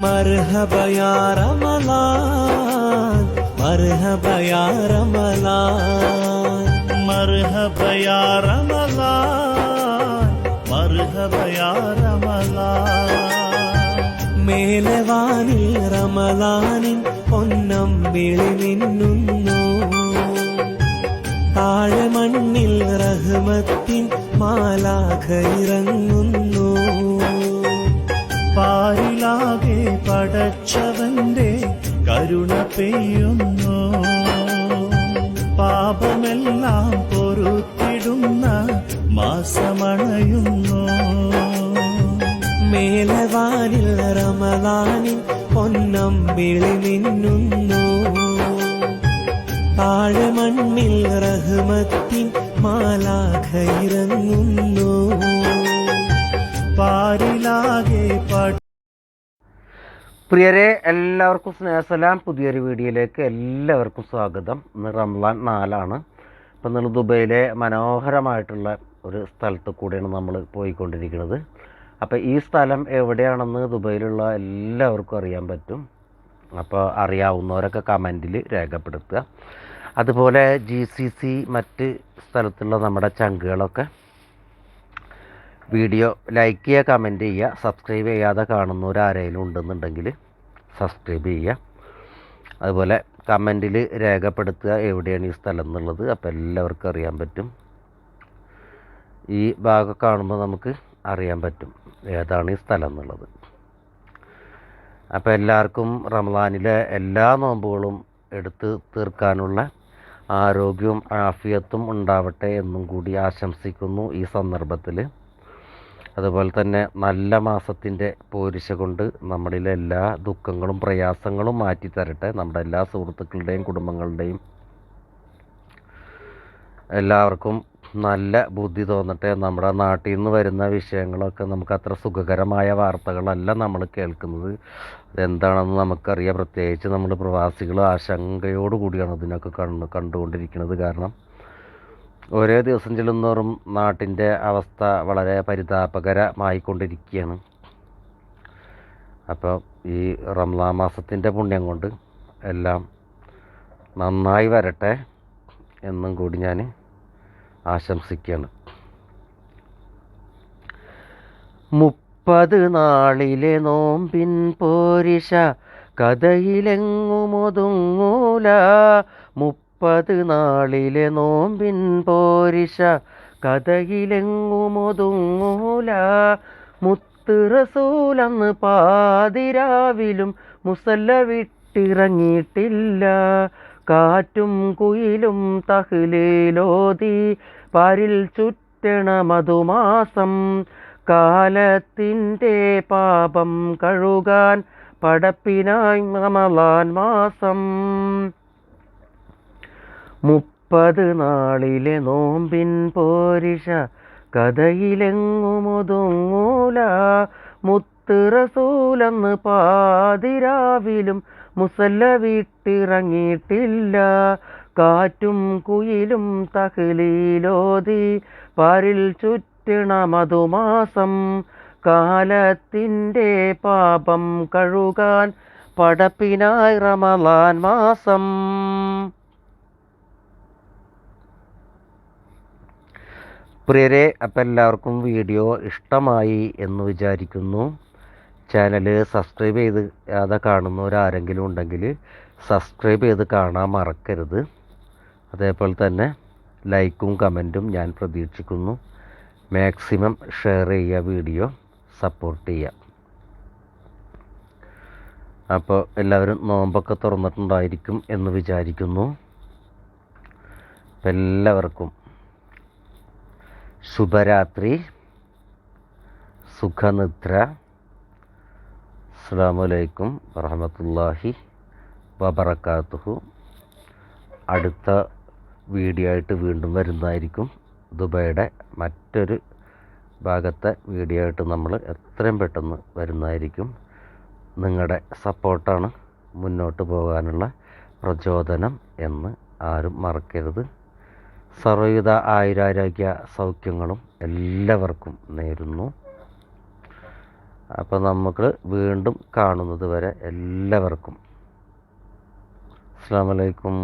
मरहबा या रमलान, मरहबा या रमलान, मरहबा या रमलान, मरहबा या रमलान. മേലവാനിൽ റമലാനിൻ പൊന്നമ്പിളി മിന്നുന്നു, താഴെ മണ്ണിൽ റഹ്മത്തിൻ മാലാഖ ഇറങ്ങുന്നു. പാരിലാകെ പടച്ചവന്റെ കരുണ പെയ്യുന്നു, പാപമെല്ലാം പൊറുത്തിടുന്ന മാസമണയുന്നു. മേലവാനിൽ റമലാനിൻ പൊന്നമ്പിളി മിന്നുന്നു, താഴെ മണ്ണിൽ റഹ്മത്തിൻ മാലാഖ ഇറങ്ങുന്നു. പാരിലാകെ പ്രിയരെ, എല്ലാവർക്കും സ്നേഹസലാം. പുതിയൊരു വീഡിയോയിലേക്ക് എല്ലാവർക്കും സ്വാഗതം. ഇന്ന് റംസാൻ 4 ഇപ്പം ഇന്ന് ദുബൈയിലെ മനോഹരമായിട്ടുള്ള ഒരു സ്ഥലത്ത് കൂടെയാണ് നമ്മൾ പോയിക്കൊണ്ടിരിക്കുന്നത്. അപ്പോൾ ഈ സ്ഥലം എവിടെയാണെന്ന് ദുബൈയിലുള്ള എല്ലാവർക്കും അറിയാൻ പറ്റും. അപ്പോൾ അറിയാവുന്നവരൊക്കെ കമൻറ്റിൽ രേഖപ്പെടുത്തുക. അതുപോലെ GCC മറ്റ് സ്ഥലത്തുള്ള നമ്മുടെ ചങ്കുകളൊക്കെ വീഡിയോ ലൈക്ക് ചെയ്യുക, കമൻറ്റ് ചെയ്യുക. സബ്സ്ക്രൈബ് ചെയ്യാതെ കാണുന്നവരാരെങ്കിലും ഉണ്ടെന്നുണ്ടെങ്കിൽ സബ്സ്ക്രൈബ് ചെയ്യുക. അതുപോലെ കമൻറ്റിൽ രേഖപ്പെടുത്തുക എവിടെയാണ് ഈ സ്ഥലം എന്നുള്ളത്. അപ്പോൾ എല്ലാവർക്കും അറിയാൻ പറ്റും. ഈ ഭാഗം കാണുമ്പോൾ നമുക്ക് അറിയാൻ പറ്റും ഏതാണ് ഈ സ്ഥലം എന്നുള്ളത്. അപ്പോൾ എല്ലാവർക്കും റമദാനിലെ എല്ലാ നോമ്പുകളും എടുത്ത് തീർക്കാനുള്ള ആരോഗ്യവും ആഫിയത്തും ഉണ്ടാവട്ടെ എന്നും കൂടി ആശംസിക്കുന്നു ഈ സന്ദർഭത്തിൽ. അതുപോലെ തന്നെ നല്ല മാസത്തിൻ്റെ പോരിശ കൊണ്ട് നമ്മളിലെ എല്ലാ ദുഃഖങ്ങളും പ്രയാസങ്ങളും മാറ്റി തരട്ടെ. നമ്മുടെ എല്ലാ സുഹൃത്തുക്കളുടെയും കുടുംബങ്ങളുടെയും എല്ലാവർക്കും നല്ല ബുദ്ധി തോന്നട്ടെ. നമ്മുടെ നാട്ടിൽ നിന്ന് വരുന്ന വിഷയങ്ങളൊക്കെ നമുക്ക് അത്ര സുഖകരമായ വാർത്തകളല്ല നമ്മൾ കേൾക്കുന്നത്. അതെന്താണെന്ന് നമുക്കറിയാം. പ്രത്യേകിച്ച് നമ്മൾ പ്രവാസികൾ ആശങ്കയോടുകൂടിയാണ് ഇതിനൊക്കെ കണ്ടുകൊണ്ടിരിക്കുന്നത്. കാരണം ഓരോ ദിവസം ചെല്ലുന്നവരും നാട്ടിൻ്റെ അവസ്ഥ വളരെ പരിതാപകരമായിക്കൊണ്ടിരിക്കുകയാണ്. അപ്പോൾ ഈ റംസാൻ മാസത്തിൻ്റെ പുണ്യം കൊണ്ട് എല്ലാം നന്നായി വരട്ടെ എന്നും കൂടി ഞാൻ ആശംസിക്കുകയാണ്. 30 നാളിലെ നോമ്പിൻ പോരിശ കഥയിലെങ്ങുമൊതുങ്ങൂല, 30 നാളിലെ നോമ്പിൻ പോരിശ കഥയിലെങ്ങുമൊതുങ്ങൂല. മുത്ത് റസൂലന്ന് പാതിരാവിലും മുസല്ല വിട്ടിറങ്ങിയിട്ടില്ല, കാറ്റും കുയിലും തഹ്ലീലോതി പാരിൽ ചുറ്റണ മധുമാസം. കാലത്തിൻ്റെ പാപം കഴുകാൻ പടപ്പിനായി റമളാൻ മാസം. 30 നാളിലെ നോമ്പിൻ പോരിശ കഥയിലെങ്ങുമൊതുങ്ങൂല, മുത്ത് റസൂലന്ന് പാതിരാവിലും മുസല്ല വിട്ടിറങ്ങിയിട്ടില്ല, കാറ്റും കുയിലും തഹ്ലീലോതി പാരിൽ ചുറ്റണ മധുമാസം. കാലത്തിൻ്റെ പാപം കഴുകാൻ പടപ്പിനായി റമളാൻ മാസം. പ്രിയരെ, അപ്പം എല്ലാവർക്കും വീഡിയോ ഇഷ്ടമായി എന്ന് വിചാരിക്കുന്നു. ചാനൽ സബ്സ്ക്രൈബ് ചെയ്ത് കാണുന്നവരാരെങ്കിലും ഉണ്ടെങ്കിൽ സബ്സ്ക്രൈബ് ചെയ്ത് കാണാൻ മറക്കരുത്. അതേപോലെ തന്നെ ലൈക്കും കമൻറ്റും ഞാൻ പ്രതീക്ഷിക്കുന്നു. മാക്സിമം ഷെയർ ചെയ്യുക, വീഡിയോ സപ്പോർട്ട് ചെയ്യുക. അപ്പോൾ എല്ലാവരും നോമ്പൊക്കെ തുറന്നിട്ടുണ്ടായിരിക്കും എന്ന് വിചാരിക്കുന്നു. എല്ലാവർക്കും ശുഭരാത്രി, സുഖനിദ്ര. അസ്സലാമു അലൈക്കും വറഹ്മത്തുള്ളാഹി വബറകാതുഹു. അടുത്ത വീഡിയോ ആയിട്ട് വീണ്ടും വരുന്നതായിരിക്കും. ദുബൈയുടെ മറ്റൊരു ഭാഗത്തെ വീഡിയോ ആയിട്ട് നമ്മൾ എത്രയും പെട്ടെന്ന് വരുന്നതായിരിക്കും. നിങ്ങളുടെ സപ്പോർട്ടാണ് മുന്നോട്ട് പോകാനുള്ള പ്രചോദനം എന്ന് ആരും മറക്കരുത്. സർവ്വവിധ ആയുരാരോഗ്യ സൗഖ്യങ്ങളും എല്ലാവർക്കും നേരുന്നു. അപ്പോൾ നമുക്ക് വീണ്ടും കാണുന്നത് വരെ എല്ലാവർക്കും അസ്സലാമു അലൈക്കും.